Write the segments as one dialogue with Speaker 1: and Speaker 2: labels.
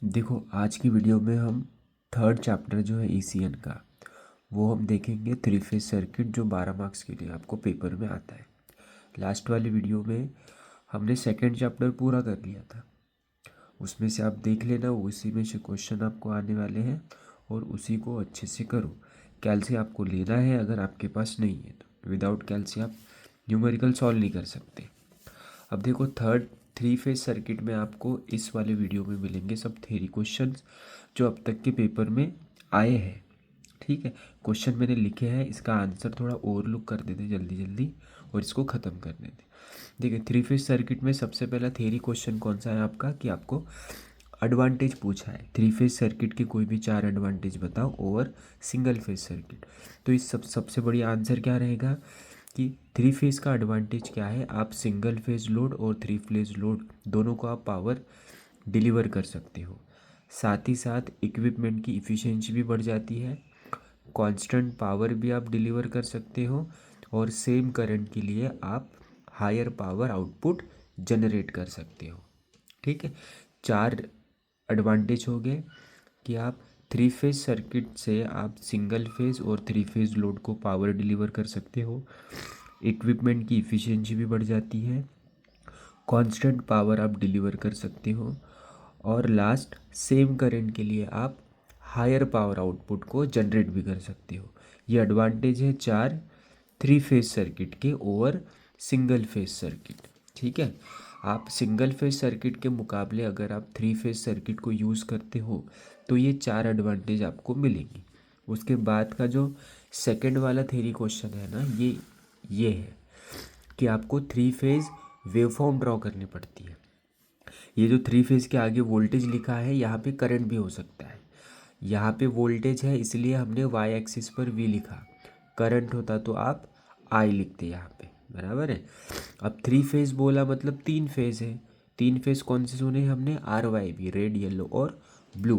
Speaker 1: देखो, आज की वीडियो में हम थर्ड चैप्टर जो है ईसीएन का वो हम देखेंगे। थ्री फेज सर्किट जो 12 मार्क्स के लिए आपको पेपर में आता है। लास्ट वाली वीडियो में हमने सेकंड चैप्टर पूरा कर लिया था, उसमें से आप देख लेना, उसी में से क्वेश्चन आपको आने वाले हैं और उसी को अच्छे से करो। कैल्सी आपको लेना है, अगर आपके पास नहीं है तो विदाउट कैल्सी आप न्यूमेरिकल सॉल्व नहीं कर सकते। अब देखो, थर्ड थ्री फेज सर्किट में आपको इस वाले वीडियो में मिलेंगे सब थ्योरी क्वेश्चंस जो अब तक के पेपर में आए हैं। ठीक है, क्वेश्चन मैंने लिखे हैं, इसका आंसर थोड़ा ओवरलुक कर देते जल्दी जल्दी और इसको ख़त्म कर देते। देखिए, थ्री फेज सर्किट में सबसे पहला थ्योरी क्वेश्चन कौन सा है आपका, कि आपको एडवांटेज पूछा है। थ्री फेज सर्किट के कोई भी 4 एडवांटेज बताओ ओवर सिंगल फेज सर्किट। तो इस सबसे बढ़िया आंसर क्या रहेगा कि थ्री फेज का एडवांटेज क्या है, आप सिंगल फेज लोड और थ्री फेज लोड दोनों को आप पावर डिलीवर कर सकते हो। साथ ही साथ इक्विपमेंट की इफ़िशिएंसी भी बढ़ जाती है, कांस्टेंट पावर भी आप डिलीवर कर सकते हो और सेम करंट के लिए आप हायर पावर आउटपुट जनरेट कर सकते हो। ठीक है, 4 एडवांटेज हो गए कि आप थ्री फेज सर्किट से आप सिंगल फेज और थ्री फेज लोड को पावर डिलीवर कर सकते हो, इक्विपमेंट की इफ़िशिएंसी भी बढ़ जाती है, कांस्टेंट पावर आप डिलीवर कर सकते हो और लास्ट सेम करंट के लिए आप हायर पावर आउटपुट को जनरेट भी कर सकते हो। ये एडवांटेज है 4 थ्री फेज सर्किट के ओवर सिंगल फेज सर्किट। ठीक है, आप सिंगल फेज सर्किट के मुकाबले अगर आप थ्री फेज सर्किट को यूज़ करते हो तो ये 4 एडवांटेज आपको मिलेंगी। उसके बाद का जो सेकंड वाला थ्योरी क्वेश्चन है ना, ये है कि आपको थ्री फेज वेवफॉर्म ड्रॉ करनी पड़ती है। ये जो थ्री फेज के आगे वोल्टेज लिखा है, यहाँ पे करंट भी हो सकता है। यहाँ पे वोल्टेज है इसलिए हमने वाई एक्सिस पर वी लिखा, करंट होता तो आप आई लिखते यहाँ पे, बराबर है। अब थ्री फेज बोला मतलब 3 फेज है। 3 फेज कौन से सुने हमने, R Y B, red yellow और ब्लू।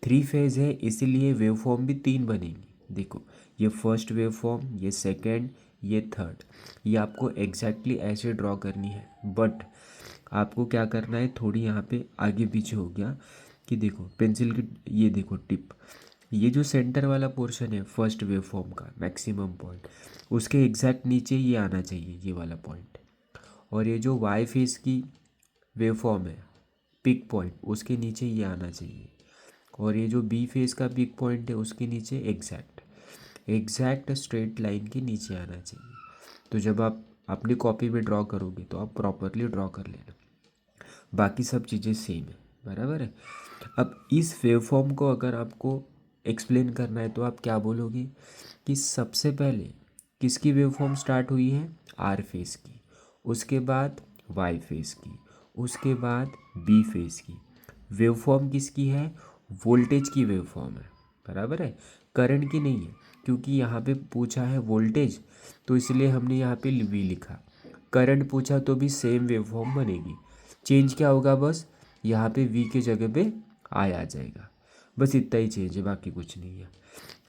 Speaker 1: 3 फेज है इसीलिए वेवफॉर्म भी 3 बनेंगी। देखो, ये फर्स्ट वेवफॉर्म, ये सेकंड, ये थर्ड, ये आपको एग्जैक्टली ऐसे ड्रॉ करनी है। बट आपको क्या करना है, थोड़ी यहाँ पे आगे पीछे हो गया कि देखो पेंसिल की, ये देखो टिप, ये जो सेंटर वाला पोर्शन है फर्स्ट वेवफॉर्म का मैक्सिमम पॉइंट, उसके एग्जैक्ट नीचे ये आना चाहिए, ये वाला पॉइंट। और ये जो वाई फेस की वेवफॉर्म है पिक पॉइंट, उसके नीचे ये आना चाहिए। और ये जो बी फेस का पिक पॉइंट है उसके नीचे एग्जैक्ट स्ट्रेट लाइन के नीचे आना चाहिए। तो जब आप अपनी कॉपी में ड्रॉ करोगे तो आप प्रॉपरली ड्रॉ कर लेना, बाकी सब चीज़ें सेम है, बराबर है। अब इस वेवफॉर्म को अगर आपको एक्सप्लेन करना है तो आप क्या बोलोगे कि सबसे पहले किसकी वेवफॉर्म स्टार्ट हुई है, आर फेस की, उसके बाद वाई फेस की, उसके बाद बी फेस की। वेवफॉर्म किसकी है, वोल्टेज की वेवफॉर्म है, बराबर है, करंट की नहीं है। क्योंकि यहाँ पे पूछा है वोल्टेज तो इसलिए हमने यहाँ पे वी लिखा। करंट पूछा तो भी सेम वेवफॉर्म बनेगी, चेंज क्या होगा, बस यहाँ पे वी के जगह पे आई आ जाएगा, बस इतना ही चेंज है, बाकी कुछ नहीं है।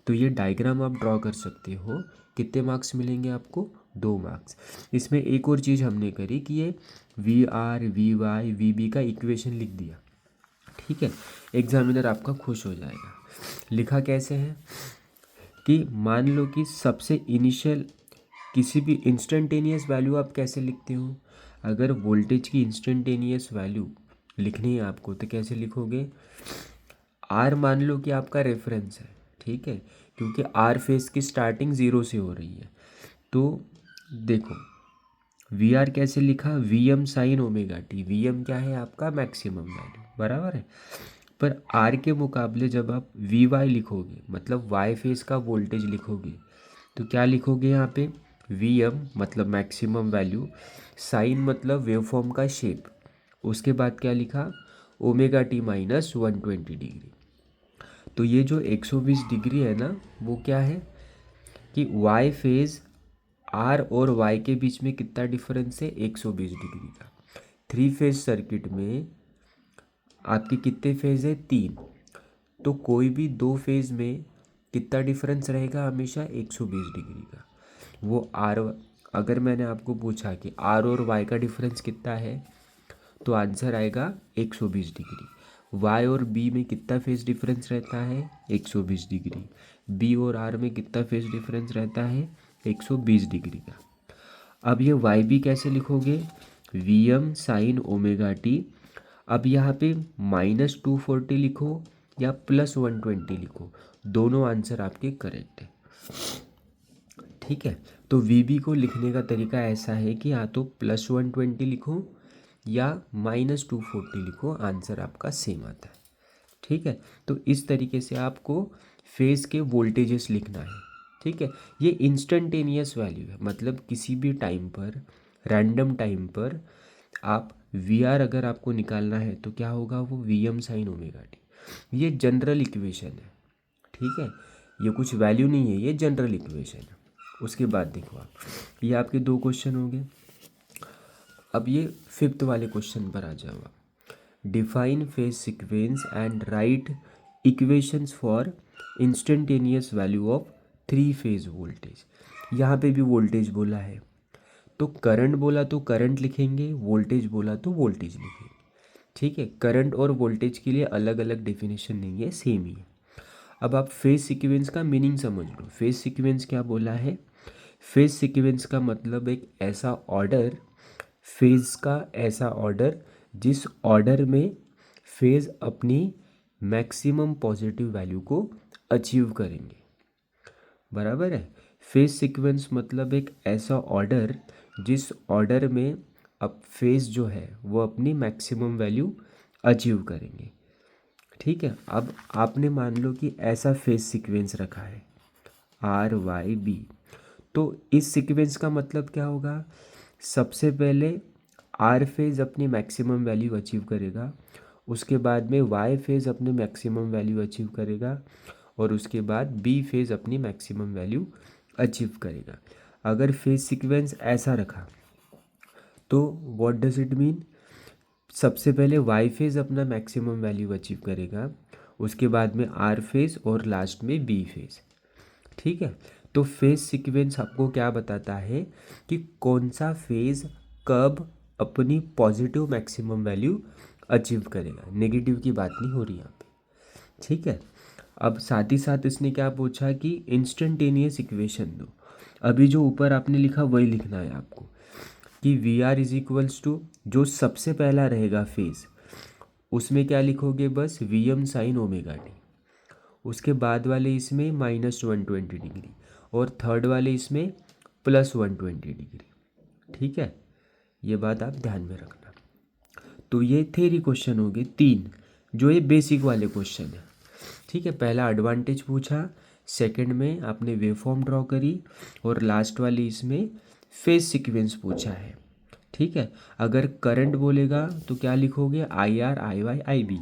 Speaker 1: तो ये डायग्राम आप ड्रॉ कर सकते हो। कितने मार्क्स मिलेंगे आपको, 2 मार्क्स। इसमें एक और चीज़ हमने करी कि ये V R V Y V B का इक्वेशन लिख दिया। ठीक है, एग्जामिनर आपका खुश हो जाएगा। लिखा कैसे है कि मान लो कि सबसे इनिशियल किसी भी इंस्टेंटेनियस वैल्यू आप कैसे लिखते हो, अगर वोल्टेज की इंस्टेंटेनियस वैल्यू लिखनी है आपको तो कैसे लिखोगे, आर मान लो कि आपका रेफरेंस है, ठीक है, क्योंकि आर फेस की स्टार्टिंग 0 से हो रही है। तो देखो, वी आर कैसे लिखा, V M sine omega T, V M क्या है आपका मैक्सिमम वैल्यू, बराबर है। पर आर के मुकाबले जब आप वी वाई लिखोगे मतलब वाई फेस का वोल्टेज लिखोगे तो क्या लिखोगे यहाँ पे, वी एम मतलब मैक्सिमम वैल्यू, साइन मतलब वेवफॉर्म का शेप, उसके बाद क्या लिखा, ओमेगा टी माइनस 120 डिग्री। तो ये जो 120 डिग्री है ना, वो क्या है कि वाई फेज आर और वाई के बीच में कितना डिफरेंस है, 120 डिग्री का। थ्री फेज सर्किट में आपके कितने फेज है, 3। तो कोई भी 2 फेज में कितना डिफरेंस रहेगा, हमेशा 120 डिग्री का। वो आर, अगर मैंने आपको पूछा कि आर और वाई का डिफरेंस कितना है तो आंसर आएगा 120 डिग्री। वाई और बी में कितना फेज डिफरेंस रहता है 120 डिग्री, बी और आर में कितना फेज डिफरेंस रहता है 120 डिग्री का। अब ये वाई बी कैसे लिखोगे, V M sine omega T. अब यहाँ पे -240 लिखो या +120 लिखो, दोनों आंसर आपके करेक्ट है। ठीक है, तो वी बी को लिखने का तरीका ऐसा है कि या तो +120 लिखो या -240 लिखो, आंसर आपका सेम आता है। ठीक है, तो इस तरीके से आपको फेज़ के वोल्टेजेस लिखना है। ठीक है, ये इंस्टेंटेनियस वैल्यू है, मतलब किसी भी टाइम पर, रैंडम टाइम पर आप वी आर अगर आपको निकालना है तो क्या होगा, वो V M sine omega T. ये जनरल इक्वेशन है। ठीक है, ये कुछ वैल्यू नहीं है, ये जनरल इक्वेशन है। उसके बाद देखो आप, ये आपके 2 क्वेश्चन हो गए। अब ये 5th वाले क्वेश्चन पर आ जाओ आप। Define phase sequence and right equations for instantaneous value of 3 phase voltage. यहाँ पे भी वोल्टेज बोला है, तो करंट बोला तो करंट लिखेंगे, वोल्टेज बोला तो वोल्टेज लिखेंगे। ठीक है, करंट और वोल्टेज के लिए अलग अलग डेफिनेशन नहीं है, सेम ही है। अब आप फेज सीक्वेंस का मीनिंग समझ लो। फेज सीक्वेंस क्या बोला है, फेज सीक्वेंस का मतलब एक ऐसा ऑर्डर, फेज का ऐसा ऑर्डर जिस ऑर्डर में फेज अपनी मैक्सिमम पॉजिटिव वैल्यू को अचीव करेंगे। बराबर है, फेज सीक्वेंस मतलब एक ऐसा ऑर्डर जिस ऑर्डर में अब फेज जो है वो अपनी मैक्सिमम वैल्यू अचीव करेंगे। ठीक है, अब आपने मान लो कि ऐसा फेज सीक्वेंस रखा है आर वाई बी, तो इस सीक्वेंस का मतलब क्या होगा, सबसे पहले आर फेज अपनी मैक्सिमम वैल्यू अचीव करेगा, उसके बाद में वाई फेज अपनी मैक्सिमम वैल्यू अचीव करेगा, और उसके बाद बी फेज अपनी मैक्सिमम वैल्यू अचीव करेगा। अगर फेज सीक्वेंस ऐसा रखा तो व्हाट डज इट मीन, सबसे पहले वाई फेज अपना मैक्सिमम वैल्यू अचीव करेगा, उसके बाद में आर फेज और लास्ट में बी फेज। ठीक है, तो फेज सीक्वेंस आपको क्या बताता है कि कौन सा फेज कब अपनी पॉजिटिव मैक्सिमम वैल्यू अचीव करेगा, नेगेटिव की बात नहीं हो रही यहाँ पे। ठीक है, अब साथ ही साथ इसने क्या पूछा कि इंस्टेंटेनियस इक्वेशन दो। अभी जो ऊपर आपने लिखा वही लिखना है आपको, कि V R is equals to, जो सबसे पहला रहेगा फेज उसमें क्या लिखोगे, बस V M sine omega T, उसके बाद वाले इसमें -120 डिग्री, और थर्ड वाले इसमें +120 डिग्री। ठीक है, ये बात आप ध्यान में रखना। तो ये थ्योरी क्वेश्चन हो गए 3, जो ये बेसिक वाले क्वेश्चन है। ठीक है, पहला एडवांटेज पूछा, सेकंड में आपने वेवफॉर्म ड्रॉ करी, और लास्ट वाली इसमें फेज सीक्वेंस पूछा है। ठीक है, अगर करंट बोलेगा तो क्या लिखोगे, I R I Y I B.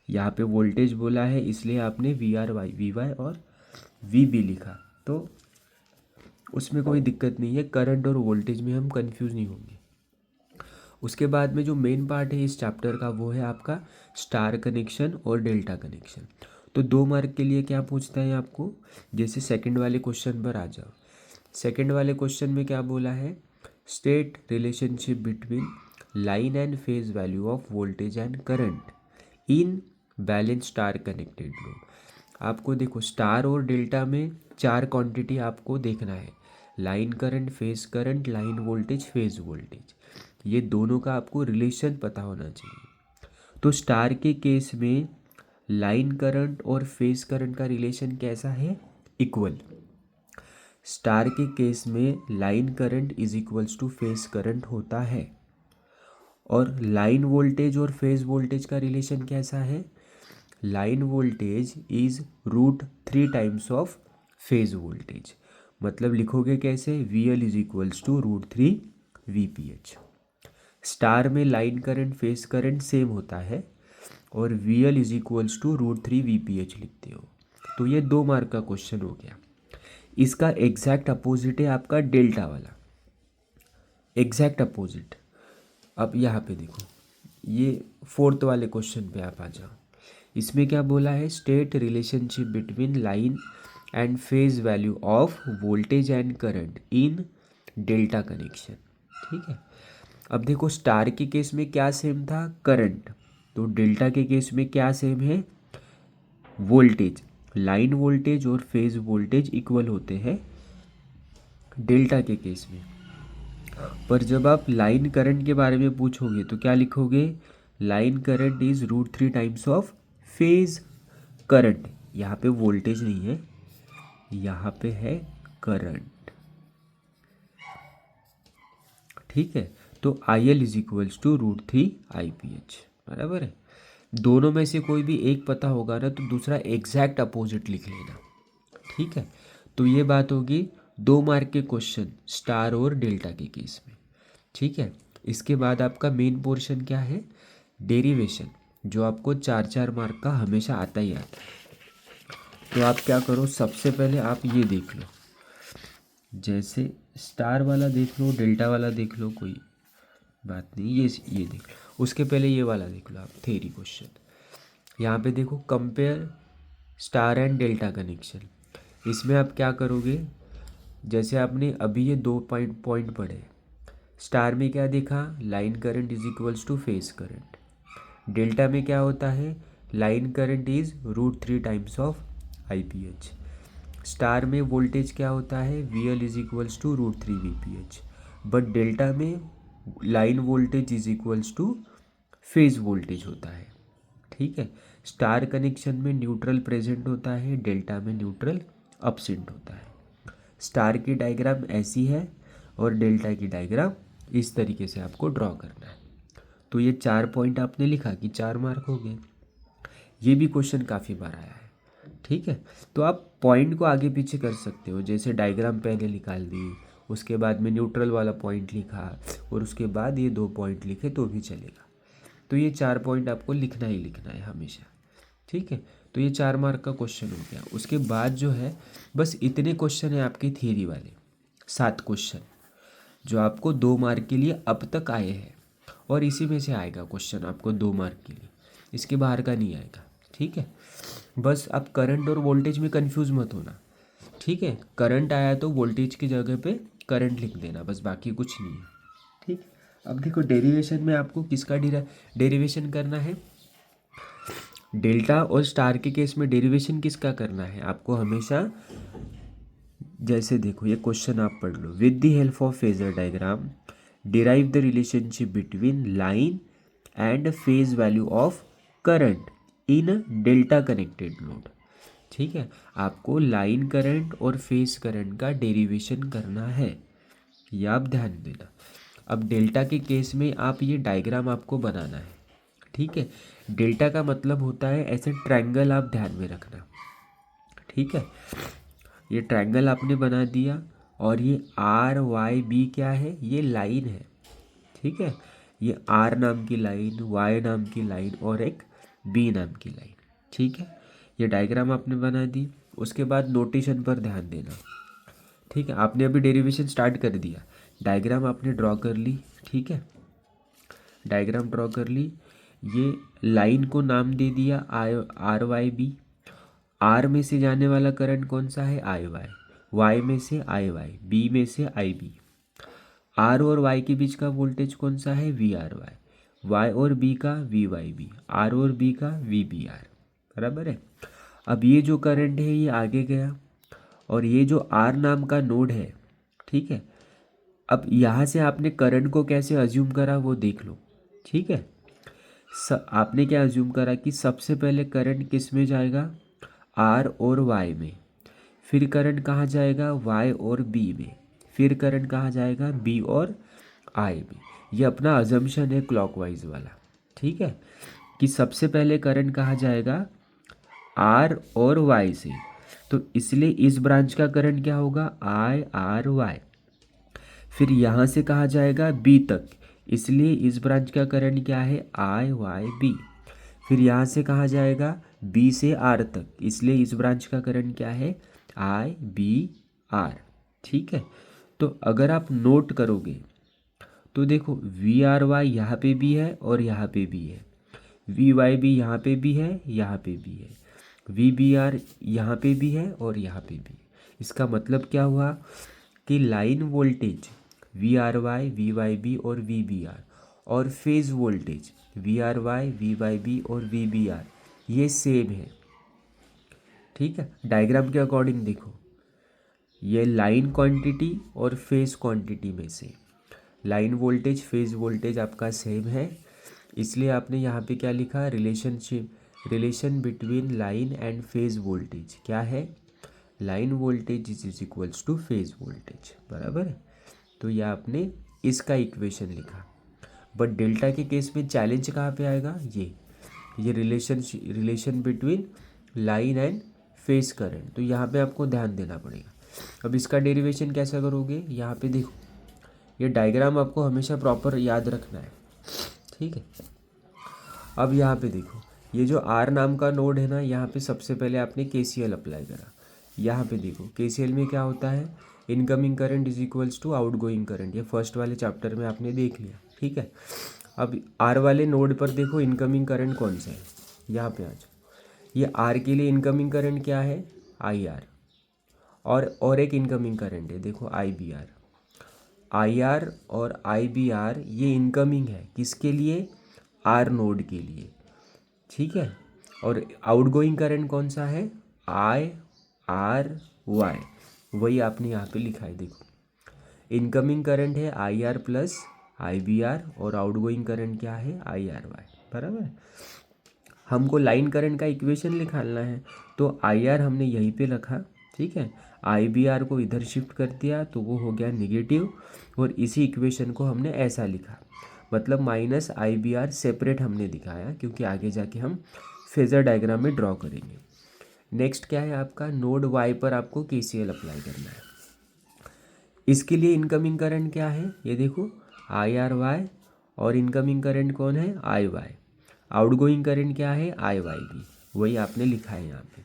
Speaker 1: यहाँ पे वोल्टेज बोला है इसलिए आपने V R Y V Y और वी बी लिखा, तो उसमें कोई दिक्कत नहीं है, करंट और वोल्टेज में हम कंफ्यूज नहीं होंगे। उसके बाद में जो मेन पार्ट है इस चैप्टर का वो है आपका स्टार कनेक्शन और डेल्टा कनेक्शन। तो 2 मार्क के लिए क्या पूछता है आपको, जैसे सेकंड वाले क्वेश्चन पर आ जाओ। सेकंड वाले क्वेश्चन में क्या बोला है, state relationship between line and phase value of voltage and current in balance star connected load. आपको देखो स्टार और डेल्टा में 4 क्वांटिटी आपको देखना है, line current, phase current, line voltage, phase voltage, ये दोनों का आपको रिलेशन पता होना चाहिए। तो स्टार के केस में लाइन करंट और फेज करंट का रिलेशन कैसा है, इक्वल। स्टार के केस में line current is equals to phase current होता है, और लाइन वोल्टेज और फेज वोल्टेज का रिलेशन कैसा है, line voltage is √3 times of phase voltage. मतलब लिखोगे कैसे, V L is equals to √3 V P H. Star में line current phase current same होता है, और V L is equals to √3 V P H लिखते हो। तो ये 2 मार्क का क्वेश्चन हो गया। इसका एग्जैक्ट अपोजिट है आपका डेल्टा वाला, एग्जैक्ट अपोजिट। अब यहाँ पे देखो, ये 4th वाले क्वेश्चन पे आप आ जाओ। इसमें क्या बोला है, state relationship between line and phase value of voltage and current in delta connection. ठीक है, अब देखो स्टार के केस में क्या सेम था, करंट, तो डेल्टा के केस में क्या सेम है, वोल्टेज, लाइन वोल्टेज और फेज वोल्टेज इक्वल होते हैं डेल्टा के केस में। पर जब आप लाइन करंट के बारे में पूछोगे तो क्या लिखोगे, line current is √3 times of phase current. यहाँ पे वोल्टेज नहीं है, यहाँ पे है करंट, ठीक है। तो I L is equals to √3 IPH, बराबर है। दोनों में से कोई भी एक पता होगा ना तो दूसरा एग्जैक्ट अपोजिट लिख लेना, ठीक है। तो ये बात होगी 2 मार्क के क्वेश्चन स्टार और डेल्टा के केस में, ठीक है। इसके बाद आपका मेन पोर्शन क्या है, डेरिवेशन, जो आपको 4-4 मार्क का हमेशा आता ही आता है। तो आप क्या करो, सबसे पहले आप ये देख लो, जैसे स्टार वाला देख लो, डेल्टा वाला देख लो, कोई बात नहीं, ये देख लो। उसके पहले ये वाला देख लो आप, थ्योरी क्वेश्चन। यहाँ पे देखो, compare star and delta connection. इसमें आप क्या करोगे, जैसे आपने अभी ये 2 पॉइंट पढ़े, स्टार में क्या देखा, line current is equals to phase current. Delta में क्या होता है, line current is √3 times of IPH। Star में वोल्टेज क्या होता है, VL is equals to √3 VPH। But delta में line voltage is equals to phase voltage होता है, ठीक है। स्टार कनेक्शन में न्यूट्रल प्रेजेंट होता है, डेल्टा में न्यूट्रल अब्सेंट होता है। स्टार की डायग्राम ऐसी है और डेल्टा की डायग्राम इस तरीके से आपको ड्रॉ करना है। तो ये 4 पॉइंट आपने लिखा कि 4 मार्क हो गए। ये भी क्वेश्चन काफ़ी बार आया है, ठीक है। तो आप पॉइंट को आगे पीछे कर सकते हो, जैसे डायग्राम पहले निकाल दी, उसके बाद में न्यूट्रल वाला पॉइंट लिखा और उसके बाद ये 2 पॉइंट लिखे तो भी चलेगा। तो ये 4 पॉइंट आपको लिखना ही लिखना है हमेशा, ठीक है। तो ये 4 मार्क का क्वेश्चन हो गया। उसके बाद जो है बस इतने क्वेश्चन है आपके थियरी वाले, 7 क्वेश्चन जो आपको 2 मार्क के लिए अब तक आए हैं, और इसी में से आएगा क्वेश्चन आपको 2 मार्क के लिए, इसके बाहर का नहीं आएगा, ठीक है। बस आप करंट और वोल्टेज में कंफ्यूज मत होना, ठीक है। करंट आया तो वोल्टेज की जगह पे करंट लिख देना, बस, बाकी कुछ नहीं है, ठीक। अब देखो, डेरिवेशन में आपको किसका डेरिवेशन करना है, डेल्टा और स्टार के केस में डेरिवेशन किसका करना है आपको हमेशा। जैसे देखो, ये क्वेश्चन आप पढ़ लो, with the help of phasor diagram derive the relationship between line and phase value of current in delta connected load, ठीक है। आपको लाइन करंट और फेज करंट का डेरिवेशन करना है, ये आप ध्यान देना। अब डेल्टा के केस में आप ये डायग्राम आपको बनाना है, ठीक है। डेल्टा का मतलब होता है ऐसे ट्रायंगल, आप ध्यान में रखना, ठीक है। ये ट्रायंगल आपने बना दिया और ये RYB क्या है, ये लाइन है, ठीक है। ये R नाम की लाइन, Y नाम की लाइन और एक B नाम की लाइन, ठीक है। ये डायग्राम आपने बना दी। उसके बाद नोटेशन पर ध्यान देना, ठीक है। आपने अभी डेरिवेशन स्टार्ट कर दिया, डायग्राम आपने ड्रॉ कर ली, ठीक है। डायग्राम ड्रॉ कर ली, ये लाइन को नाम दे दिया RYB। R में से जाने वाला करंट कौन सा है, IY। Y में से IY, B में से IB। R और Y के बीच का वोल्टेज कौन सा है, VRY। Y और B का VYB, R और B का VBR, बराबर है। अब ये जो करंट है ये आगे गया, और ये जो R नाम का नोड है, ठीक है। अब यहाँ से आपने करंट को कैसे अज्यूम करा वो देख लो, ठीक है। आपने क्या अज्यूम करा कि सबसे पहले करंट किस में जाएगा, R और Y में, फिर करंट कहाँ जाएगा, Y और B में, फिर करंट कहाँ जाएगा, B और I में। ये अपना अजम्पशन है क्लॉकवाइज वाला, ठीक है, कि सबसे पहले करंट कहाँ जाएगा, R और Y से। तो इसलिए इस ब्रांच का करंट क्या होगा, IRY। फिर यहाँ से कहाँ जाएगा, B तक, इसलिए इस ब्रांच का करंट क्या है, IYB। फिर यहाँ से कहाँ जाएगा, B से R तक, इसलिए इस ब्रांच का करंट क्या है, IBR, ठीक है। तो अगर आप नोट करोगे तो देखो, VRY यहाँ पे भी है और यहाँ पे भी है, VYB यहाँ पे भी है, यहाँ पे भी है, VBR यहाँ पे भी है और यहाँ पे भी है। इसका मतलब क्या हुआ कि लाइन वोल्टेज VRY, VYB और VBR और फेज वोल्टेज VRY, VYB और VBR ये सेम है। ठीक है, डायग्राम के अकॉर्डिंग देखो, ये लाइन क्वांटिटी और फेज क्वांटिटी में से लाइन वोल्टेज फेज वोल्टेज आपका सेम है, इसलिए आपने यहाँ पे क्या लिखा, relation between line and phase voltage क्या है, line voltage is equals to phase voltage, बराबर है। तो यह आपने इसका इक्वेशन लिखा। बट डेल्टा के केस में चैलेंज कहाँ पे आएगा, ये relation between line and phase current, तो यहाँ पे आपको ध्यान देना पड़ेगा। अब इसका डेरिवेशन कैसा करोगे, यहाँ पे देखो, ये डायग्राम आपको हमेशा प्रॉपर याद रखना है। ठीक है, अब यहाँ पे देखो, ये जो R नाम का नोड है ना, यहाँ पे सबसे पहले आपने KCL अप्लाई करा। यहाँ पे देखो KCL में क्या होता है, incoming current is equals to outgoing current, ये फर्स्ट वाले चैप्टर में आपने देख लिया। ठीक है, अब R वाले नोड पर देखो इनकमिंग करंट कौन सा है, यहाँ पे आ जाओ। ये R के लिए इनकमिंग करंट क्या है, IR, और एक इनकमिंग करंट है देखो IBR। IR और IBR ये इनकमिंग है, किसके लिए, R नोड के लिए। ठीक है, और आउटगोइंग करंट कौन सा है, IRY, वही आपने यहाँ पे लिखा है। देखो इनकमिंग करंट है IR प्लस IBR और आउटगोइंग करंट क्या है, IRY, बराबर है। हमको लाइन करंट का इक्वेशन निकालना है, तो IR हमने यहीं पे रखा। ठीक है, IBR को इधर शिफ्ट कर दिया तो वो हो गया नेगेटिव, और इसी इक्वेशन को हमने ऐसा लिखा, मतलब माइनस IBR सेपरेट हमने दिखाया, क्योंकि आगे जाके हम फेजर डायग्राम में ड्रॉ करेंगे। नेक्स्ट क्या है आपका, नोड Y पर आपको KCL अप्लाई करना है। इसके लिए इनकमिंग करंट क्या है, ये देखो IRY, और इनकमिंग करंट कौन है, IY। आउटगोइंग करंट क्या है, IYB, वही आपने लिखा है यहाँ पे।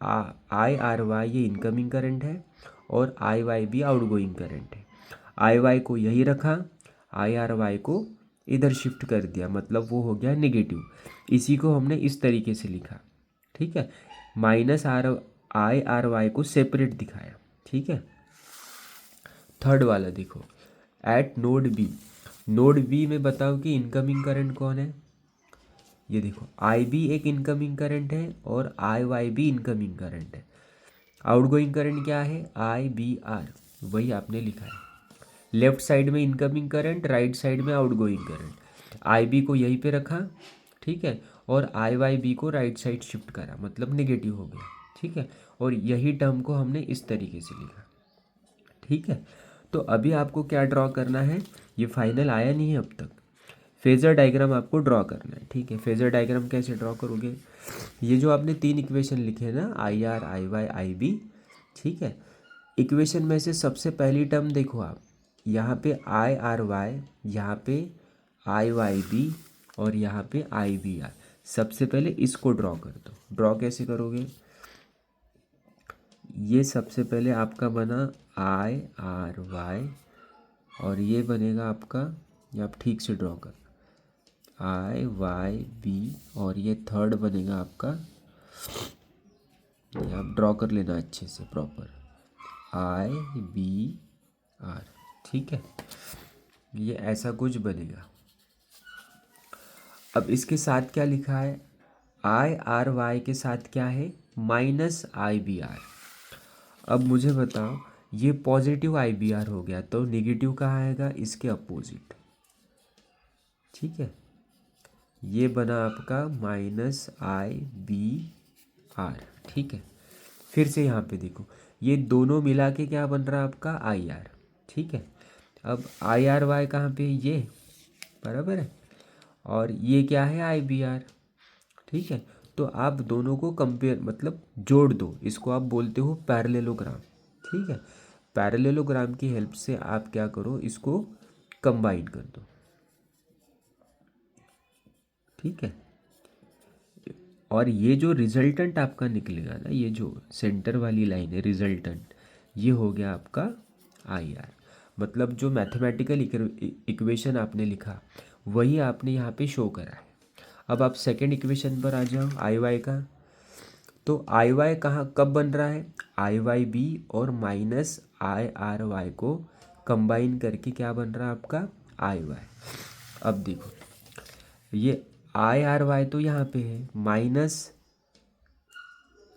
Speaker 1: IRY ये इनकमिंग करंट है, और IYB आउटगोइंग करंट है। IY को यही रखा, IRY को इधर शिफ्ट कर दिया, मतलब वो हो गया नेगेटिव। इसी को हमने इस तरीके से लिखा। ठीक है, माइनस IRY को सेपरेट दिखाया। ठीक है, थर्ड वाला देखो, एट नोड बी में बताओ कि इनकमिंग करंट कौन है। ये देखो IB एक इनकमिंग करंट है और IYB इनकमिंग करंट है। आउटगोइंग करंट क्या है, IBR, वही आपने लिखा है। लेफ्ट साइड में इनकमिंग करंट, राइट साइड में आउटगोइंग करंट। IB को यहीं पे रखा, ठीक है, और IYB को राइट साइड शिफ्ट करा, मतलब नेगेटिव हो गया। ठीक है, और यही टर्म को हमने इस तरीके से लिखा। ठीक है, तो अभी आपको क्या ड्रॉ करना है, ये फाइनल आया नहीं है अब तक, फेज़र डायग्राम आपको ड्रॉ करना है। ठीक है, फेज़र डायग्राम कैसे ड्रॉ करोगे, ये जो आपने 3 इक्वेशन लिखे हैं ना, IR IY IB, ठीक है, इक्वेशन में से सबसे पहली टर्म देखो आप, यहाँ पे IRY, यहाँ पे IYB और यहाँ पे IBR। सबसे पहले इसको ड्रॉ कर दो। ड्रॉ कैसे करोगे, ये सबसे पहले आपका बना IRY, और ये बनेगा आपका, ये आप ठीक से ड्रॉ कर, IYB, और ये थर्ड बनेगा आपका, ये आप ड्रॉ कर लेना अच्छे से प्रॉपर, IBR। ठीक है, ये ऐसा कुछ बनेगा। अब इसके साथ क्या लिखा है, IRY के साथ क्या है, माइनस IBR। अब मुझे बताओ, ये पॉजिटिव IBR हो गया, तो नेगेटिव कहाँ आएगा, इसके अपोजिट। ठीक है, ये बना आपका माइनस IBR। ठीक है, फिर से यहाँ पे देखो, ये दोनों मिला के क्या बन रहा है आपका, IR। ठीक है, अब IRY कहाँ पे, ये, बराबर है, और ये क्या है, IBR। ठीक है, तो आप दोनों को कंपेयर, मतलब जोड़ दो, इसको आप बोलते हो पैरेललोग्राम। ठीक है, पैरेललोग्राम की हेल्प से आप क्या करो, इसको कंबाइन कर दो। ठीक है, और ये जो रिजल्टेंट आपका निकलेगा ना, ये जो सेंटर वाली लाइन है रिजल्टेंट, ये हो गया आपका IR। मतलब जो मैथमेटिकल इक्वेशन आपने लिखा वही आपने यहाँ पे शो करा है। अब आप सेकेंड इक्वेशन पर आ जाओ, IY का। तो IY कहाँ कब बन रहा है, IYB और माइनस IRY को कंबाइन करके क्या बन रहा है आपका, IY। अब देखो ये आई आर वाई तो यहाँ पे है माइनस,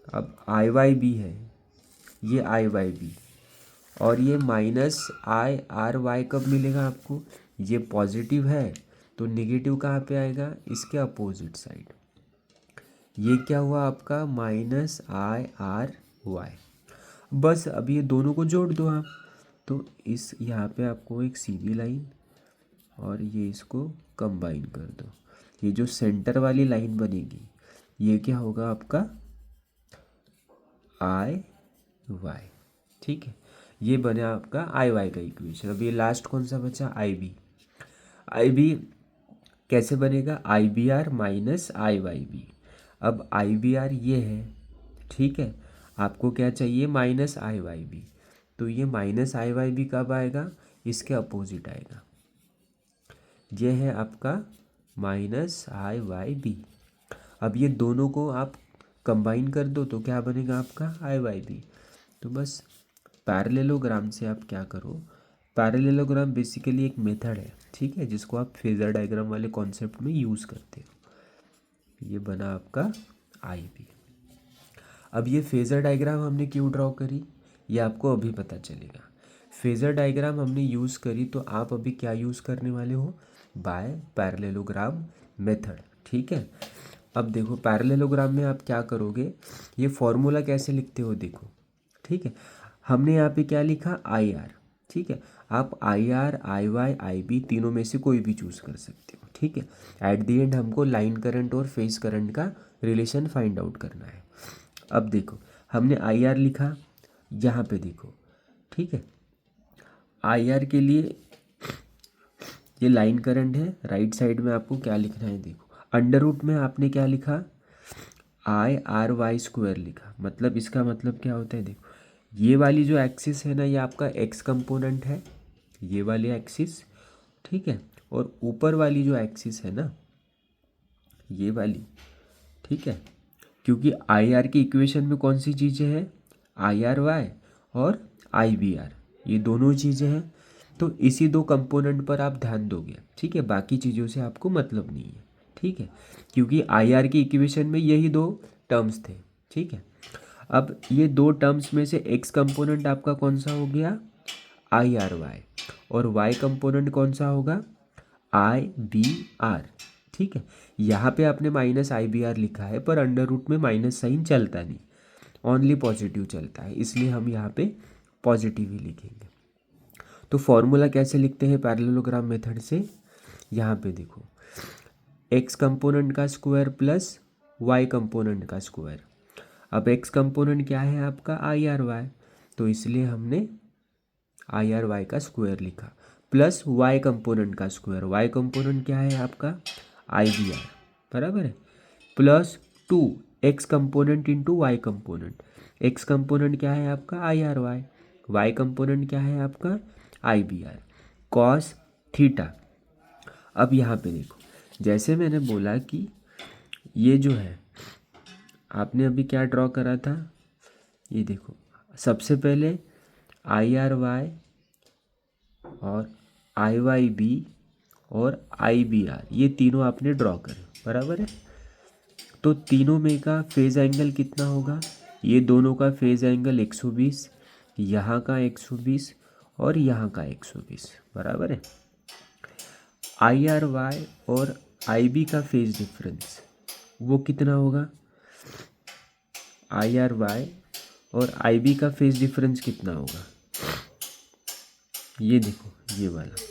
Speaker 1: अब आई वाई बी है, ये आई वाई बी, और ये माइनस आई आर वाई कब मिलेगा आपको, ये पॉजिटिव है तो नेगेटिव कहाँ पे आएगा, इसके अपोजिट साइड। ये क्या हुआ आपका माइनस आई आर वाई। बस अब ये दोनों को जोड़ दो आप, तो इस यहाँ पे आपको एक सीधी लाइन और ये इसको कंबाइन कर दो। ये जो सेंटर वाली लाइन बनेगी ये क्या होगा आपका आई वाई। ठीक है, ये बना आपका आई वाई का इक्वेशन। अब ये लास्ट कौन सा बचा, आई बी। आई बी कैसे बनेगा, I B R minus I Y B. अब आई बी आर ये है, ठीक है, आपको क्या चाहिए माइनस आई वाई बी, तो ये माइनस आई वाई बी कब आएगा, इसके अपोजिट आएगा। ये है आपका माइनस आई वाई बी। अब ये दोनों को आप कंबाइन कर दो तो क्या बनेगा आपका आई वाई बी। तो बस पैरेललोग्राम से आप क्या करो, पैरेललोग्राम बेसिकली एक मेथड है, ठीक है, जिसको आप फेजर डायग्राम वाले कॉन्सेप्ट में यूज़ करते हो। ये बना आपका आई बी। अब ये फेजर डायग्राम हमने क्यों ड्रॉ करी, ये आपको अभी पता चलेगा। फेजर डायग्राम हमने यूज़ करी तो आप अभी क्या यूज़ करने वाले हो, बाय पैरेललोग्राम मेथड। ठीक है, अब देखो पैरेललोग्राम में आप क्या करोगे, ये फॉर्मूला कैसे लिखते हो देखो। ठीक है, हमने यहाँ पे क्या लिखा आई आर, ठीक है, आप I R I Y I B तीनों में से कोई भी चूज़ कर सकते हो। ठीक है, एट दी एंड हमको लाइन करंट और फेज करंट का रिलेशन फाइंड आउट करना है। अब देखो हमने आई आर लिखा, यहाँ पे देखो, ठीक है, आई आर के लिए ये लाइन करंट है, राइट साइड में आपको क्या लिखना है देखो, अंडर रूट में आपने क्या लिखा आई आर वाई स्क्वायर लिखा। मतलब इसका मतलब क्या होता है देखो, ये वाली जो एक्सिस है ना ये आपका एक्स कंपोनेंट है, ये वाली एक्सिस, ठीक है, और ऊपर वाली जो एक्सिस है ना ये वाली, ठीक है, क्योंकि आई आर की इक्वेशन में कौन सी चीज़ें हैं, आई आर वाई और आई बी आर, ये दोनों चीज़ें हैं, तो इसी दो कंपोनेंट पर आप ध्यान दोगे। ठीक है, बाकी चीज़ों से आपको मतलब नहीं है। ठीक है, क्योंकि आई आर की इक्वेशन में यही दो टर्म्स थे। ठीक है, अब ये दो टर्म्स में से एक्स कंपोनेंट आपका कौन सा हो गया, आई आर वाई, और वाई कंपोनेंट कौन सा होगा, आई बी आर। ठीक है, यहाँ पे आपने माइनस आई बी आर लिखा है पर अंडर रूट में माइनस साइन चलता नहीं, ओनली पॉजिटिव चलता है, इसलिए हम यहाँ पे पॉजिटिव ही लिखेंगे। तो फॉर्मूला कैसे लिखते हैं पैरेललोग्राम मेथड से, यहाँ पे देखो एक्स कंपोनेंट का स्क्वायर प्लस वाई कंपोनेंट का स्क्वायर। अब एक्स कंपोनेंट क्या है आपका आई आर वाई, तो इसलिए हमने आई आर वाई का स्क्वायर लिखा, प्लस वाई कंपोनेंट का स्क्वायर, वाई कंपोनेंट क्या है आपका आई बी आर, बराबर है, plus two X component into Y component. X component क्या है आपका I R Y, Y component क्या है आपका I B R, cos theta. अब यहाँ पे देखो जैसे मैंने बोला कि ये जो है आपने अभी क्या ड्रॉ करा था, ये देखो सबसे पहले आई आर वाई और आई वाई बी और आई बी आर, ये तीनों आपने ड्रॉ करे, बराबर है। तो तीनों में का फेज एंगल कितना होगा, ये दोनों का फेज एंगल 120, यहाँ का 120 और यहाँ का 120, बराबर है। आई आर वाई और आई बी का फेज डिफरेंस वो कितना होगा, आई आर वाई और आई बी का फेज डिफरेंस कितना होगा, ये देखो ये वाला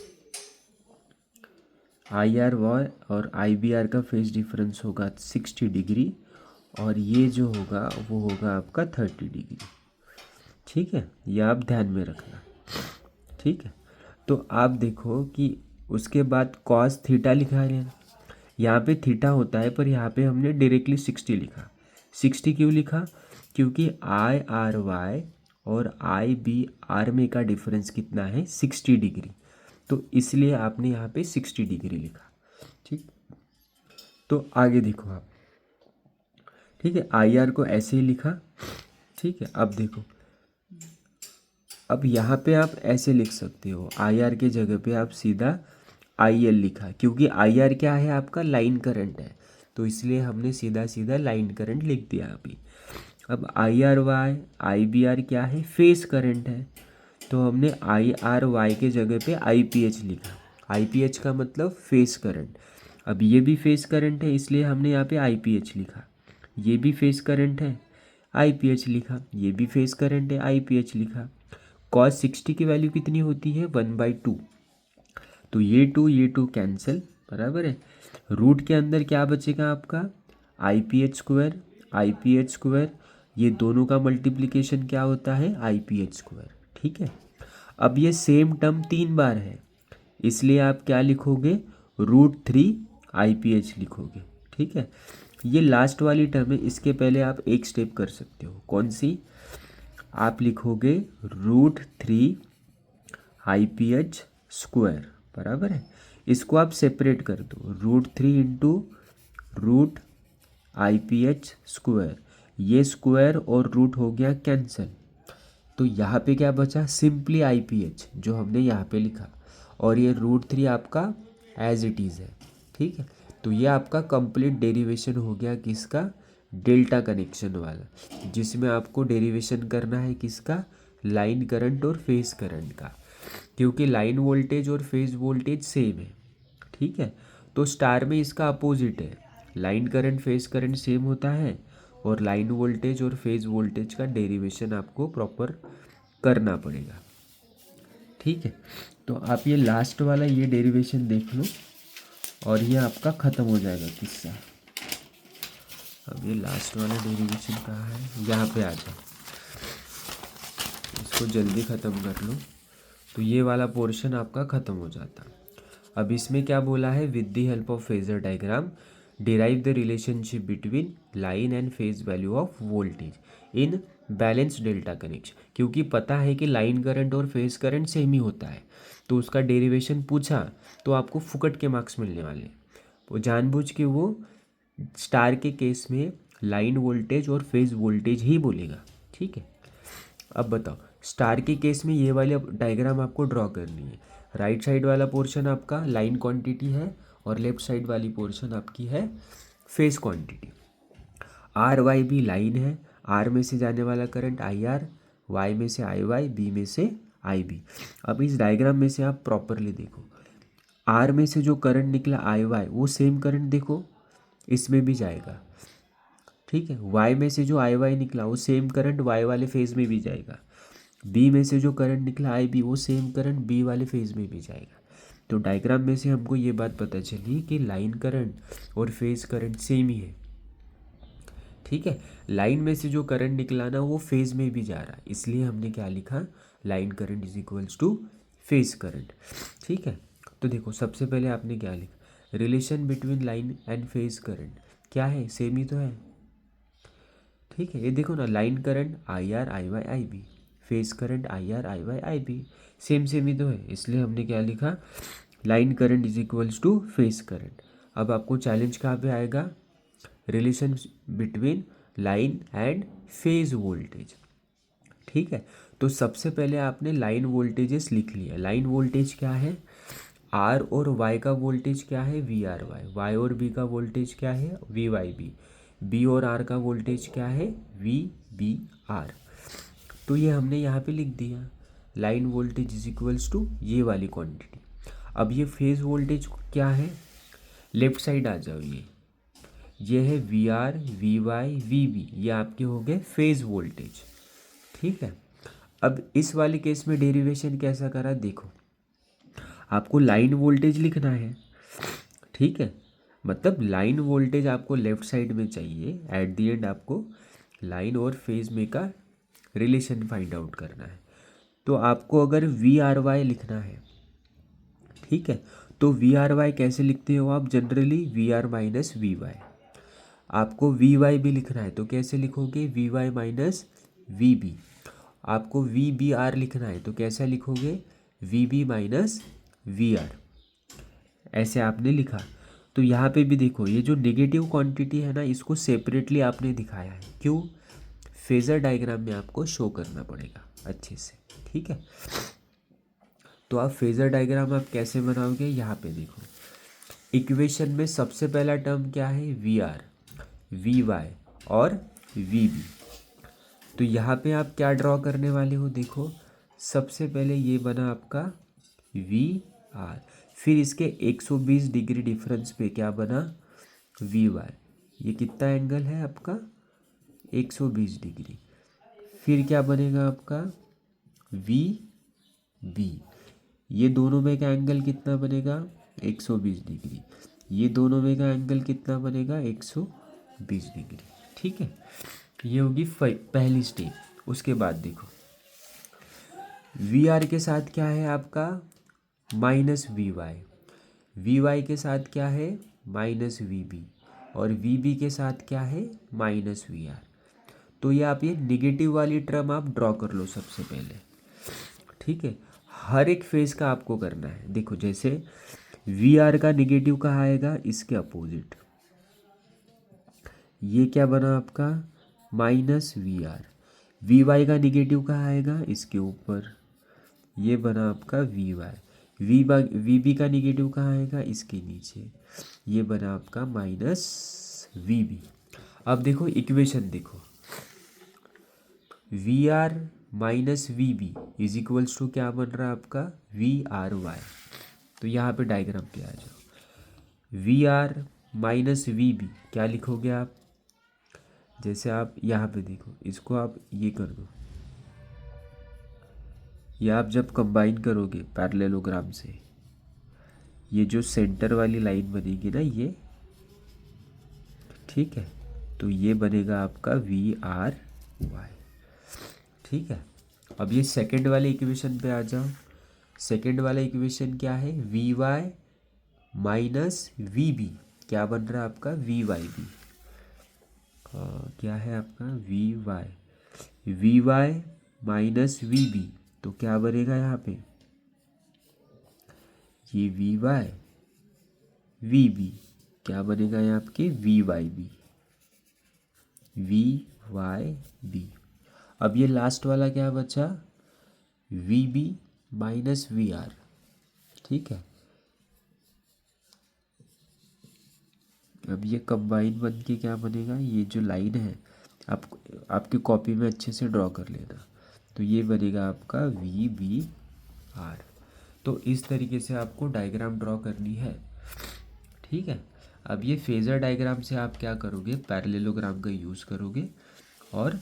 Speaker 1: आई आर वाई और आई बी आर का फेज डिफरेंस होगा 60 डिग्री, और ये जो होगा वो होगा आपका 30 डिग्री। ठीक है, ये आप ध्यान में रखना। ठीक है, तो आप देखो कि उसके बाद कॉस थीटा लिखा है, यहाँ पे थीटा होता है पर यहाँ पे हमने डायरेक्टली 60 लिखा। 60 क्यों लिखा, क्योंकि आई आर वाई और आई बी आर में का डिफरेंस कितना है 60 डिग्री, तो इसलिए आपने यहाँ पे 60 डिग्री लिखा। ठीक, तो आगे देखो आप, ठीक है, आई आर को ऐसे ही लिखा। ठीक है, अब देखो अब यहाँ पे आप ऐसे लिख सकते हो, आई आर के जगह पे आप सीधा आई एल लिखा, क्योंकि आई आर क्या है आपका लाइन करंट है, तो इसलिए हमने सीधा सीधा लाइन करंट लिख दिया अभी। अब I R Y I B R क्या है, फेस करंट है, तो हमने आई आर वाई के जगह पे आई पी एच लिखा। आई पी एच का मतलब फेस करंट। अब ये भी फेस करंट है, इसलिए हमने यहाँ पे आई पी एच लिखा। ये भी फेस करंट है, आई पी एच लिखा। ये भी फेस करंट है, आई पी एच लिखा। कॉस 60 की वैल्यू कितनी होती है, 1/2, तो ये टू कैंसिल, बराबर है। रूट के अंदर क्या बचेगा आपका, आई पी एच स्क्वायर, आई पी एच स्क्वायर, ये दोनों का मल्टीप्लिकेशन क्या होता है, आई पी एच स्क्वायर। ठीक है, अब ये सेम टर्म 3 बार है, इसलिए आप क्या लिखोगे, √3 आई पी एच लिखोगे। ठीक है, ये लास्ट वाली टर्म है, इसके पहले आप एक स्टेप कर सकते हो, कौन सी, आप लिखोगे √3 आई पी एच स्क्वायर, बराबर है। इसको आप सेपरेट कर दो, √3 into root I P H square, ये स्क्वायर और रूट हो गया कैंसिल, तो यहाँ पे क्या बचा, सिंपली आई पी एच जो हमने यहाँ पे लिखा, और ये √3 आपका एज इट इज़ है। ठीक है, तो ये आपका कंप्लीट डेरिवेशन हो गया किसका, डेल्टा कनेक्शन वाला, जिसमें आपको डेरिवेशन करना है किसका, लाइन करंट और फेज करंट का, क्योंकि लाइन वोल्टेज और फेज वोल्टेज सेम है। ठीक है, तो स्टार में इसका अपोजिट है, line current phase current same होता है, और लाइन वोल्टेज और फेज वोल्टेज का डेरिवेशन आपको प्रॉपर करना पड़ेगा। ठीक है, तो आप ये लास्ट वाला ये डेरिवेशन देख लो, और ये आपका ख़त्म हो जाएगा किस्सा। अब ये लास्ट वाला डेरिवेशन कहाँ है, यहाँ पे आ जाओ, इसको जल्दी ख़त्म कर लो, तो ये वाला पोर्शन आपका ख़त्म हो जाता। अब इसमें क्या बोला है, with the help of phasor diagram derive the relationship between line and phase value of voltage in balance delta connection, क्योंकि पता है कि लाइन करंट और फेज करंट सेम ही होता है, तो उसका डेरिवेशन पूछा तो आपको फुकट के मार्क्स मिलने वाले। वो जानबूझ के वो स्टार के केस में लाइन वोल्टेज और फेज वोल्टेज ही बोलेगा। ठीक है, अब बताओ स्टार के केस में ये वाली डायग्राम आपको ड्रॉ करनी है। राइट साइड वाला पोर्शन आपका लाइन क्वांटिटी है, और लेफ्ट साइड वाली पोर्शन आपकी है फेज क्वांटिटी। आर वाई भी लाइन है, आर में से जाने वाला करंट आई आर, वाई में से आई वाई, बी में से आई बी। अब इस डायग्राम में से आप प्रॉपरली देखो, आर में से जो करंट निकला आई वाई, वो सेम करंट देखो इसमें भी जाएगा। ठीक है, वाई में से जो आई वाई निकला वो सेम करंट वाई वाले फेज में भी जाएगा। बी में से जो करंट निकला आई बी, वो सेम करंट बी वाले फेज में भी जाएगा। तो डायग्राम में से हमको ये बात पता चली कि लाइन करंट और फेज करंट सेम ही है। ठीक है, लाइन में से जो करंट निकला ना वो फेज में भी जा रहा है, इसलिए हमने क्या लिखा, line current is equals to phase current. ठीक है, तो देखो सबसे पहले आपने क्या लिखा, relation between line and phase current क्या है, सेम ही तो है। ठीक है, ये देखो ना, line current I R I Y I B, phase current I R I Y I B, same same ही तो है, इसलिए हमने क्या लिखा, line current is equals to phase current. अब आपको चैलेंज कहाँ पे आएगा, relation between line and phase voltage. ठीक है, तो सबसे पहले आपने लाइन वोल्टेजेस लिख लिया। लाइन वोल्टेज क्या है, आर और वाई का वोल्टेज क्या है, वी आर वाई, वाई और बी का वोल्टेज क्या है, वी वाई बी, बी और आर का वोल्टेज क्या है, वी बी आर। तो ये हमने यहाँ पे लिख दिया, line voltage is equals to ये वाली क्वांटिटी। अब ये फेज वोल्टेज क्या है, लेफ्ट साइड आ जाओ, ये है V R V Y V B, ये आपके हो गए फेज वोल्टेज। ठीक है, अब इस वाले केस में डेरिवेशन कैसा करा, देखो आपको लाइन वोल्टेज लिखना है। ठीक है, मतलब लाइन वोल्टेज आपको लेफ्ट साइड में चाहिए, एट द एंड आपको लाइन और फेज में का रिलेशन फाइंड आउट करना है। तो आपको अगर वी आर वाई लिखना है, ठीक है, तो वी आर वाई कैसे लिखते हो आप, generally V R minus V Y. आपको वी वाई भी लिखना है तो कैसे लिखोगे, V Y minus V B. आपको वी बी आर लिखना है तो कैसा लिखोगे, V B minus V R, ऐसे आपने लिखा। तो यहाँ पे भी देखो, ये जो नेगेटिव क्वांटिटी है ना, इसको सेपरेटली आपने दिखाया है, क्यों, फेजर डायग्राम में आपको शो करना पड़ेगा अच्छे से। ठीक है, तो आप फेज़र डायग्राम आप कैसे बनाओगे, यहाँ पे देखो इक्वेशन में सबसे पहला टर्म क्या है, वी आर, वी वाई और वी बी। तो यहाँ पे आप क्या ड्रॉ करने वाले हो, देखो सबसे पहले ये बना आपका वी आर, फिर इसके 120 डिग्री डिफरेंस पे क्या बना, वी वाई। ये कितना एंगल है आपका, 120 डिग्री। फिर क्या बनेगा आपका वी बी, ये दोनों में का एंगल कितना बनेगा, 120 डिग्री। ये दोनों में का एंगल कितना बनेगा, 120 डिग्री। ठीक है, ये होगी पहली स्टेप। उसके बाद देखो वी आर के साथ क्या है आपका minus V Y, V Y के साथ क्या है माइनस वी बी, और वी बी के साथ क्या है माइनस वी आर। तो ये आप ये निगेटिव वाली टर्म आप ड्रॉ कर लो सबसे पहले। ठीक है, हर एक फेज का आपको करना है। देखो जैसे वी आर का निगेटिव कहाँ आएगा, इसके अपोजिट। ये क्या बना आपका minus V R. V Y का निगेटिव कहाँ आएगा, इसके ऊपर। ये बना आपका वी वाई। वी बी का निगेटिव कहाँ आएगा, इसके नीचे। ये बना आपका माइनस वी बी। अब देखो इक्वेशन देखो, V R minus V B is equals to क्या बन रहा है आपका वी आर वाई। तो यहाँ पे डायग्राम पे आ जाओ, V R minus V B क्या लिखोगे आप, जैसे आप यहाँ पे देखो, इसको आप ये कर दो, ये आप जब कंबाइन करोगे पैरेललोग्राम से, ये जो सेंटर वाली लाइन बनेगी ना ये, ठीक है, तो ये बनेगा आपका वी आर वाई। ठीक है, अब ये सेकंड वाले इक्वेशन पे आ जाओ। सेकंड वाला इक्वेशन क्या है, V Y minus V B क्या बन रहा है आपका वी वाई बी। क्या है आपका V Y minus V B, तो क्या बनेगा यहाँ पे, ये वी वाई वी बी क्या बनेगा यहाँ आपके V Y B, V Y B. अब ये लास्ट वाला क्या बचा, V B minus V R. ठीक है, अब ये कंबाइन बन के क्या बनेगा, ये जो लाइन है आप आपकी कॉपी में अच्छे से ड्रॉ कर लेना। तो ये बनेगा आपका वी बी आर। तो इस तरीके से आपको डायग्राम ड्रॉ करनी है। ठीक है, अब ये फेज़र डायग्राम से आप क्या करोगे, पैरेललोग्राम का यूज़ करोगे और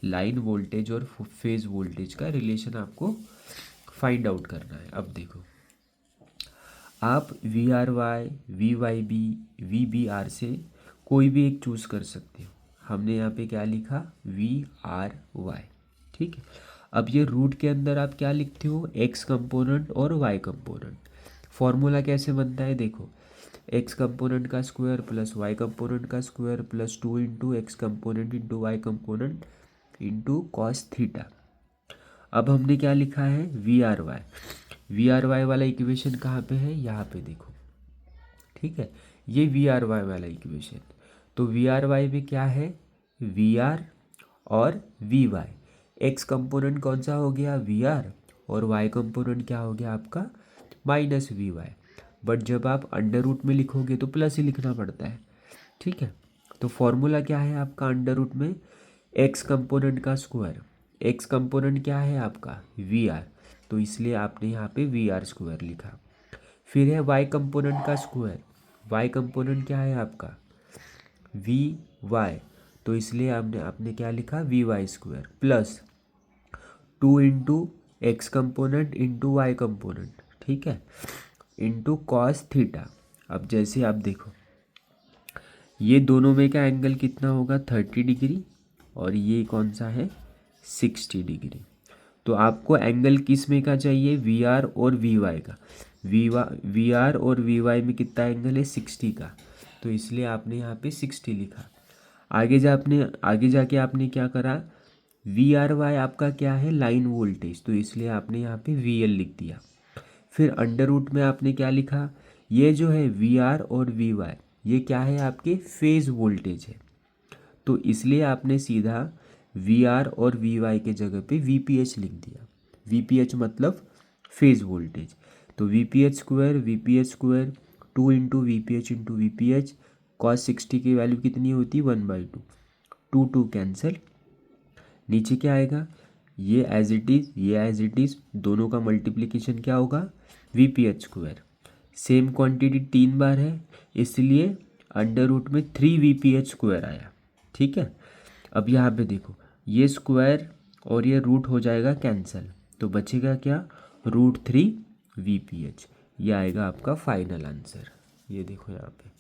Speaker 1: लाइन वोल्टेज और फेज़ वोल्टेज का रिलेशन आपको फाइंड आउट करना है। अब देखो आप V R Y, V Y B, V B R से कोई भी एक चूज़ कर सकते हो। हमने यहाँ पे क्या लिखा, वी आर वाई। ठीक है, अब ये रूट के अंदर आप क्या लिखते हो, एक्स कंपोनेंट और वाई कंपोनेंट। फॉर्मूला कैसे बनता है देखो, एक्स कंपोनेंट का स्क्वायर प्लस वाई कंपोनेंट का square plus 2 into X component into Y component into cos theta. अब हमने क्या लिखा है, V R Y. V R Y वाला इक्वेशन कहाँ पे है, यहाँ पे देखो। ठीक है, ये वी आर वाई वाला इक्वेशन। तो वी आर वाई में क्या है, वी आर और वी वाई। एक्स कंपोनेंट कौन सा हो गया, वी आर, और वाई कंपोनेंट क्या हो गया आपका माइनस वी वाई। बट जब आप अंडर रूट में लिखोगे तो प्लस ही लिखना पड़ता है। ठीक है, तो फॉर्मूला क्या है आपका अंडर रूट में, एक्स कंपोनेंट का स्क्वायर। एक्स कंपोनेंट क्या है आपका वी आर, तो इसलिए आपने यहाँ पे वी आर स्क्वायर लिखा। फिर है वाई कंपोनेंट का स्क्वायर। वाई कंपोनेंट क्या है आपका वी वाई, तो इसलिए आपने आपने क्या लिखा V Y square plus 2 into X component into Y component. ठीक है, इंटू कॉस थीटा। अब जैसे आप देखो ये दोनों में का एंगल कितना होगा 30 डिग्री, और ये कौन सा है 60 डिग्री। तो आपको एंगल किस में का चाहिए, वी आर और वी वाई का। वी आर और वी वाई में कितना एंगल है 60 का, तो इसलिए आपने यहाँ पे 60 लिखा। आगे जाके आपने क्या करा, वी आर वाई आपका क्या है लाइन वोल्टेज, तो इसलिए आपने यहाँ पे वी एल लिख दिया। फिर अंडर रूट में आपने क्या लिखा, ये जो है वी आर और वी वाई ये क्या है आपके फेज वोल्टेज है, तो इसलिए आपने सीधा वी आर और वी वाई के जगह पे वी पी एच लिख दिया। वी पी एच मतलब फेज वोल्टेज। तो we P H square 2 into we P H cos 60 की वैल्यू कितनी होती है 1/2, 2 2 कैंसिल। नीचे क्या आएगा, ये एज इट इज़ ये एज इट इज़, दोनों का मल्टीप्लिकेशन क्या होगा we P H square. Same quantity 3 बार है इसलिए अंडर रूट में 3 वी पी एच स्क्वायर आया। ठीक है, अब यहाँ पे देखो ये स्क्वायर और ये रूट हो जाएगा कैंसिल, तो बचेगा क्या √3 वी पी एच। ये आएगा आपका फाइनल आंसर। ये देखो यहाँ पे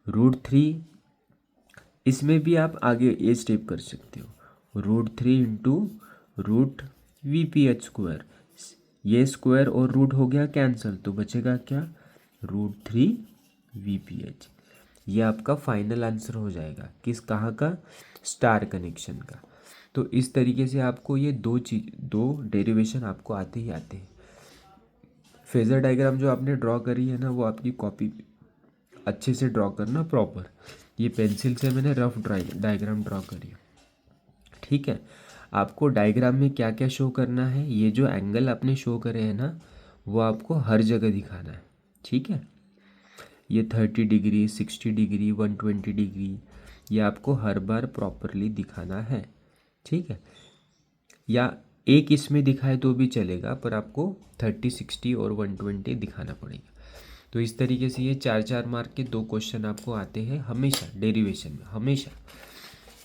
Speaker 1: √3, इसमें भी आप आगे ये स्टेप कर सकते हो, √3 into root V P H square. ये स्क्वायर और रूट हो गया कैंसिल, तो बचेगा क्या √3 वी पी एच। ये आपका फाइनल आंसर हो जाएगा किस कहाँ का, स्टार कनेक्शन का। तो इस तरीके से आपको ये दो डेरिवेशन आपको आते ही आते हैं। फेजर डायग्राम जो आपने ड्रॉ करी है ना, वो आपकी कॉपी अच्छे से ड्रॉ करना प्रॉपर। ये पेंसिल से मैंने रफ डायग्राम ड्रॉ करी है। ठीक है, आपको डायग्राम में क्या क्या शो करना है, ये जो एंगल आपने शो करे हैं ना, वो आपको हर जगह दिखाना है। ठीक है, ये 30 डिग्री 60 डिग्री 120 डिग्री, ये आपको हर बार प्रॉपरली दिखाना है। ठीक है, या एक इसमें दिखाए तो भी चलेगा, पर आपको 30 60 और 120 दिखाना पड़ेगा। तो इस तरीके से ये 4 मार्क के 2 क्वेश्चन आपको आते हैं हमेशा डेरिवेशन में, हमेशा।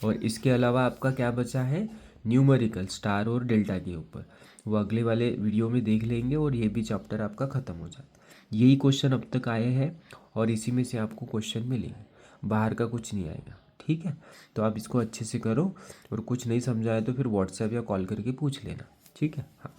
Speaker 1: और इसके अलावा आपका क्या बचा है, न्यूमेरिकल स्टार और डेल्टा के ऊपर, वो अगले वाले वीडियो में देख लेंगे और ये भी चैप्टर आपका ख़त्म हो जाता है। यही क्वेश्चन अब तक आए हैं और इसी में से आपको क्वेश्चन मिलेंगे, बाहर का कुछ नहीं आएगा। ठीक है, तो आप इसको अच्छे से करो और कुछ नहीं समझाया तो फिर व्हाट्सएप या कॉल करके पूछ लेना। ठीक है, हाँ।